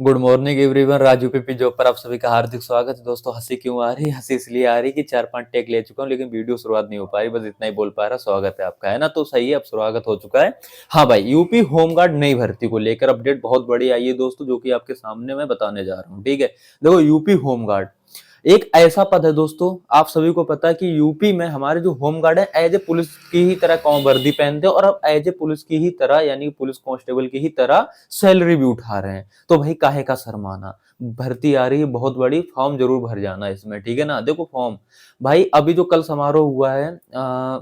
Good morning everyone. Raju PP job पर आप सभी का हार्दिक स्वागत है। दोस्तों हंसी क्यों आ रही है? हंसी इसलिए आ रही है कि 4-5 टेक ले चुका हूँ लेकिन वीडियो शुरुआत नहीं हो पा रही, बस इतना ही बोल पा रहा। स्वागत है आपका, है ना? तो सही है, अब स्वागत हो चुका है। हाँ भाई, यूपी होमगार्ड नई भर्ती को लेकर अपडेट बहुत बड़ी आई है दोस्तों, जो कि आपके सामने मैं बताने जा रहा हूँ। ठीक है, देखो यूपी होमगार्ड एक ऐसा पद है दोस्तों, आप सभी को पता है कि यूपी में हमारे जो होम गार्ड है एज ए पुलिस की ही तरह वर्दी पहनते हैं और अब एज ए पुलिस की ही तरह यानी पुलिस कांस्टेबल की ही तरह सैलरी भी उठा रहे हैं। तो भाई काहे का शर्माना, भर्ती आ रही है बहुत बड़ी, फॉर्म जरूर भर जाना इसमें, ठीक है ना? देखो फॉर्म, भाई अभी जो कल समारोह हुआ है,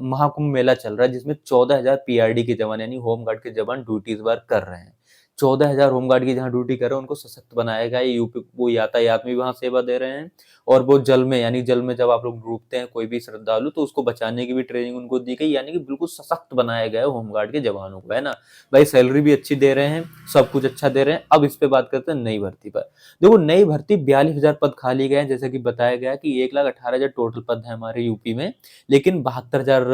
महाकुंभ मेला चल रहा है जिसमें 14,000 पीआरडी के जवान यानी होम गार्ड के जवान ड्यूटी इस बार कर रहे हैं। 14,000 होमगार्ड की जहां ड्यूटी कर रहे हैं उनको सशक्त बनाया गया है। यूपी वो यातायात में भी वहां सेवा दे रहे हैं और वो जल में यानी जल में जब आप लोग डूबते हैं कोई भी श्रद्धालु, तो उसको बचाने की भी ट्रेनिंग उनको दी गई, यानी कि बिल्कुल सशक्त बनाया गया है होमगार्ड के जवानों को, है ना? भाई सैलरी भी अच्छी दे रहे हैं, सब कुछ अच्छा दे रहे हैं। अब इस पे बात करते हैं नई भर्ती पर। देखो नई भर्ती 42,000 पद खाली गए हैं, जैसे कि बताया गया कि 1,18,000 टोटल पद है हमारे यूपी में, लेकिन 72,000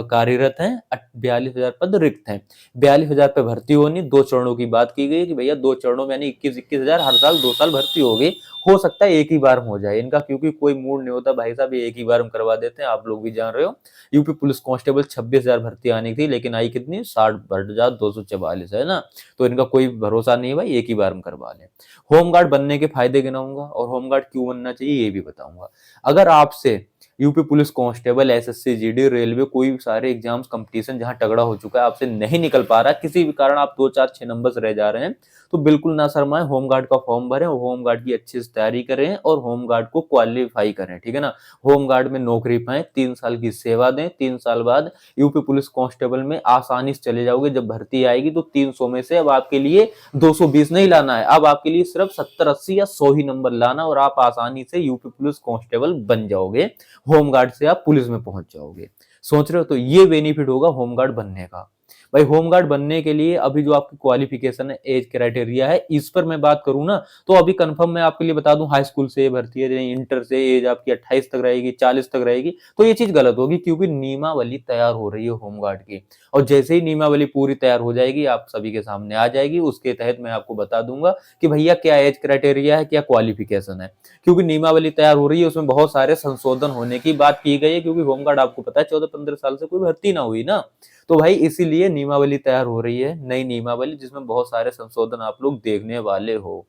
कार्यरत हैं, 42,000 पद रिक्त हैं। 42,000 पे भर्ती होनी, दो चरणों की बात की गई कि भैया दो चरणों में यानी 21,000 हर साल 2 साल भर्ती होगी। हो सकता है एक ही बार में हो जाए इनका, क्योंकि कोई मूड नहीं होता भाई साहब, ये एक ही बार में करवा देते हैं, आप लोग भी जान रहे हो। यूपी पुलिस कांस्टेबल 26,000 भर्ती आनी थी लेकिन आई कितनी, 60,244, है ना? तो इनका कोई भरोसा नहीं है भाई, एक ही बार में करवा लें। होमगार्ड बनने के फायदे गिनाऊंगा और होमगार्ड क्यों बनना चाहिए ये भी बताऊंगा। अगर आपसे UP police constable, SSC, GD, railway, कोई भी सारे एग्जाम्स कंपटीशन जहां तगड़ा हो चुका है आपसे नहीं निकल पा रहा, किसी भी कारण आप 2 4 6 नंबर से रह जा रहे हैं, तो बिल्कुल ना शर्माएं, होमगार्ड का फॉर्म भरें, होमगार्ड की अच्छी से तैयारी करें और होमगार्ड को क्वालिफाई करें, ठीक है ना? होमगार्ड में नौकरी पाएं, 3 साल की सेवा दें, 3 साल बाद यूपी पुलिस कांस्टेबल में आसानी से चले जाओगे। जब भर्ती आएगी तो 300 में से अब आपके लिए 220 नहीं लाना है, अब आपके लिए सिर्फ 70 80 या 100 ही नंबर लाना और आप आसानी से यूपी पुलिस कांस्टेबल बन जाओगे। होमगार्ड से आप पुलिस में पहुंच जाओगे। सोच रहे हो? तो ये बेनिफिट होगा होमगार्ड बनने का। भाई होमगार्ड बनने के लिए अभी जो आपकी क्वालिफिकेशन है, एज क्राइटेरिया है, इस पर मैं बात करूं ना, तो अभी कंफर्म मैं आपके लिए बता दूं, हाई स्कूल से भर्ती है, इंटर से एज आपकी 28 तक रहेगी, 40 तक रहेगी, तो ये चीज गलत होगी, क्योंकि नियमावली तैयार हो रही है होमगार्ड की। और जैसे ही नियमावली पूरी तैयार हो जाएगी आप सभी के सामने आ जाएगी, उसके तहत मैं आपको बता दूंगा कि भैया क्या एज क्राइटेरिया है, क्या क्वालिफिकेशन है। क्योंकि नियमावली तैयार हो रही है, उसमें बहुत सारे संशोधन होने की बात की गई है, क्योंकि होमगार्ड आपको पता है 14-15 साल से कोई भर्ती ना हुई ना, तो भाई इसीलिए नियमावली तैयार हो रही है, नई नियमावली, जिसमें बहुत सारे संशोधन आप लोग देखने वाले हो।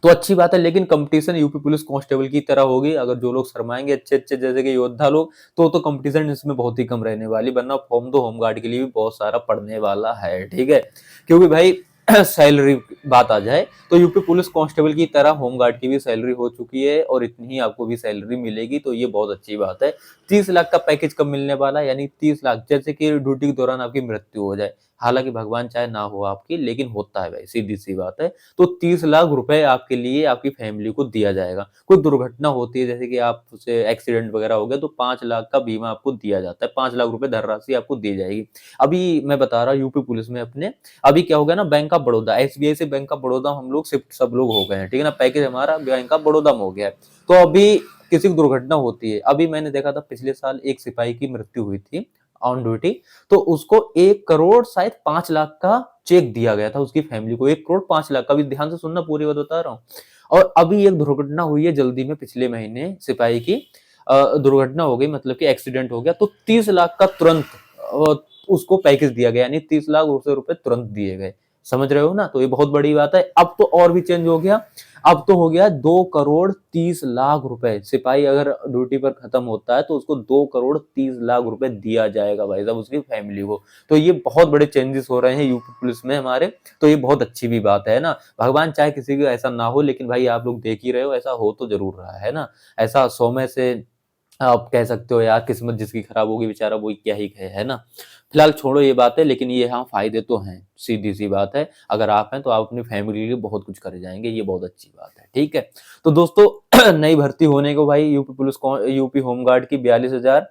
तो अच्छी बात है, लेकिन कंपटीशन यूपी पुलिस कांस्टेबल की तरह होगी। अगर जो लोग शर्माएंगे अच्छे अच्छे जैसे कि योद्धा लोग, तो कंपटीशन इसमें बहुत ही कम रहने वाली, वरना फॉर्म तो होमगार्ड के लिए भी बहुत सारा पड़ने वाला है, ठीक है? क्योंकि भाई सैलरी बात आ जाए तो यूपी पुलिस कांस्टेबल की तरह होमगार्ड की भी सैलरी हो चुकी है और इतनी ही आपको भी सैलरी मिलेगी, तो ये बहुत अच्छी बात है। 30 लाख का पैकेज कब मिलने वाला है? यानी 30 लाख, जैसे कि ड्यूटी के दौरान आपकी मृत्यु हो जाए, हालांकि भगवान चाहे ना हो आपकी, लेकिन होता है भाई, सीधी सी बात है, तो 30 लाख रुपए आपके लिए आपकी फैमिली को दिया जाएगा। कोई दुर्घटना होती है जैसे कि आपसे एक्सीडेंट वगैरह हो गया, तो 5 लाख का बीमा आपको दिया जाता है, 5 लाख रुपए धनराशि आपको दी जाएगी। अभी मैं बता रहा हूँ यूपी पुलिस में अपने, अभी क्या हो गया ना, बैंक ऑफ बड़ौदा, एसबीआई से बैंक ऑफ बड़ौदा हम लोग शिफ्ट सब लोग हो गए हैं, ठीक है ना? पैकेज हमारा बैंक ऑफ बड़ौदा में हो गया है। तो अभी किसी की दुर्घटना होती है, अभी मैंने देखा था पिछले साल एक सिपाही की मृत्यु हुई थी ऑन ड्यूटी, तो उसको 1 करोड़ शायद 5 लाख का चेक दिया गया था उसकी फैमिली को, 1 करोड़ 5 लाख का। भी ध्यान से सुनना, पूरी बात बता रहा हूँ। और अभी एक दुर्घटना हुई है जल्दी में, पिछले महीने सिपाही की दुर्घटना हो गई, मतलब कि एक्सीडेंट हो गया, तो 30 लाख का तुरंत अ, उसको पैकेज दिया गया, यानी 30 लाख उसे रुपए तुरंत दिए गए। समझ रहे हो ना? तो ये बहुत बड़ी बात है। अब तो और भी चेंज हो गया, अब तो हो गया 2 करोड़ 30 लाख रुपए। सिपाही अगर ड्यूटी पर खत्म होता है तो उसको 2 करोड़ 30 लाख रुपए दिया जाएगा भाई साहब, उसकी फैमिली को। तो ये बहुत बड़े चेंजेस हो रहे हैं यूपी पुलिस में हमारे, तो ये बहुत अच्छी भी बात है ना? भगवान चाहे किसी को ऐसा ना हो, लेकिन भाई आप लोग देख ही रहे हो ऐसा हो तो जरूर रहा है ना? ऐसा 100 में से आप कह सकते हो यार, किस्मत जिसकी खराब होगी बेचारा वो क्या ही कहे, है ना? फिलहाल छोड़ो ये बातें, लेकिन ये हाँ फायदे तो हैं, सीधी सी बात है। अगर आप हैं तो आप अपनी फैमिली के लिए बहुत कुछ कर जाएंगे, ये बहुत अच्छी बात है, ठीक है? तो दोस्तों नई भर्ती होने को भाई यूपी पुलिस यूपी होमगार्ड की 42,000,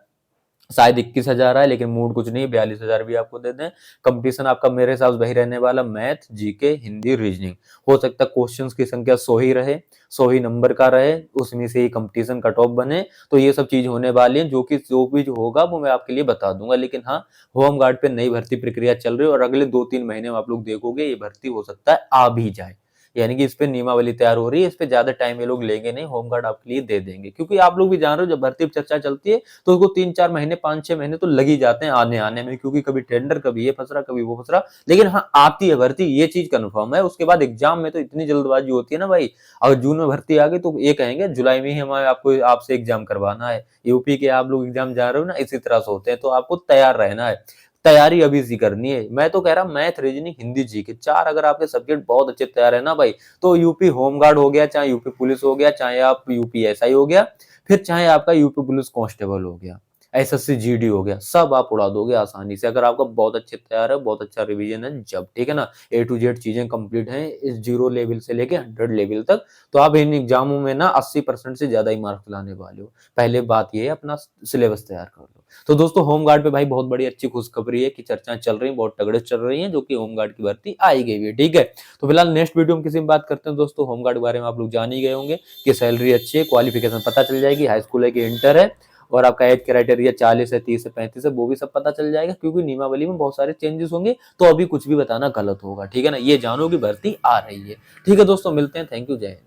शायद 21,000 है, लेकिन मूड कुछ नहीं, 42,000 भी आपको दे दें। कंपटीशन आपका मेरे हिसाब से वही रहने वाला, मैथ, जीके, हिंदी, रीजनिंग। हो सकता है क्वेश्चंस की संख्या 100 ही रहे, 100 ही नंबर का रहे, उसमें से ही कंपटीशन कट ऑफ बने। तो ये सब चीज होने वाली है, जो भी जो होगा वो मैं आपके लिए बता दूंगा। लेकिन हाँ, होम गार्ड पे नई भर्ती प्रक्रिया चल रही है और अगले 2-3 महीने में आप लोग देखोगे ये भर्ती हो सकता है आ भी जाए। यानी कि इस पे नियमावली तैयार हो रही है, इस पे ज्यादा टाइम ये लोग लेंगे नहीं, होमगार्ड आपके लिए दे देंगे। क्योंकि आप लोग भी जान रहे हो जब भर्ती की चर्चा चलती है तो उसको 3-4 महीने 5-6 महीने तो लग ही जाते हैं आने में, क्योंकि कभी टेंडर, कभी ये फंस रहा, कभी वो फंस रहा। लेकिन हाँ, आती है भर्ती, ये चीज कन्फर्म है। उसके बाद एग्जाम में तो इतनी जल्दबाजी होती है ना भाई, अगर जून में भर्ती आ गई तो ये कहेंगे जुलाई में ही हमें आपको आपसे एग्जाम करवाना है। यूपी के आप लोग एग्जाम जा रहे हो ना, इसी तरह से होते हैं, तो आपको तैयार रहना है। तैयारी अभी से करनी है। मैं तो कह रहा मैथ, रीजनिंग, हिंदी, जीके 4 अगर आपके सब्जेक्ट बहुत अच्छे तैयार है ना भाई, तो यूपी होमगार्ड हो गया, चाहे यूपी पुलिस हो गया, चाहे आप यूपी एसआई हो गया, फिर चाहे आपका यूपी पुलिस कांस्टेबल हो गया, एसएससी जीडी हो गया, सब आप उड़ा दोगे आसानी से अगर आपका बहुत अच्छे तैयार है, बहुत अच्छा रिवीजन है जब, ठीक है ना। ए टू जेड चीजें कंप्लीट हैं इस 0 लेवल से लेके 100 लेवल तक, तो आप इन एग्जामों में ना 80% से ज्यादा ही मार्क्स लाने वाले हो। पहले बात ये है, अपना सिलेबस तैयार कर लो। तो दोस्तों होमगार्ड पे भाई बहुत बड़ी अच्छी खुशखबरी है कि चर्चाएं चल रही हैं, बहुत तगड़े चल रही हैं, जो कि होमगार्ड की भर्ती आई गई है, ठीक है। तो फिलहाल नेक्स्ट वीडियो में किसी में बात करते हैं दोस्तों। होमगार्ड के बारे में आप लोग जान ही गए होंगे कि सैलरी अच्छी है, क्वालिफिकेशन पता चल जाएगी, हाई स्कूल है कि इंटर है, और आपका एज क्राइटेरिया 40 है, 30 है, 35 है, वो भी सब पता चल जाएगा, क्योंकि नियमावली में बहुत सारे चेंजेस होंगे, तो अभी कुछ भी बताना गलत होगा, ठीक है ना। ये जानो कि भर्ती आ रही है। ठीक है दोस्तों, मिलते हैं, थैंक यू, जय हिंद।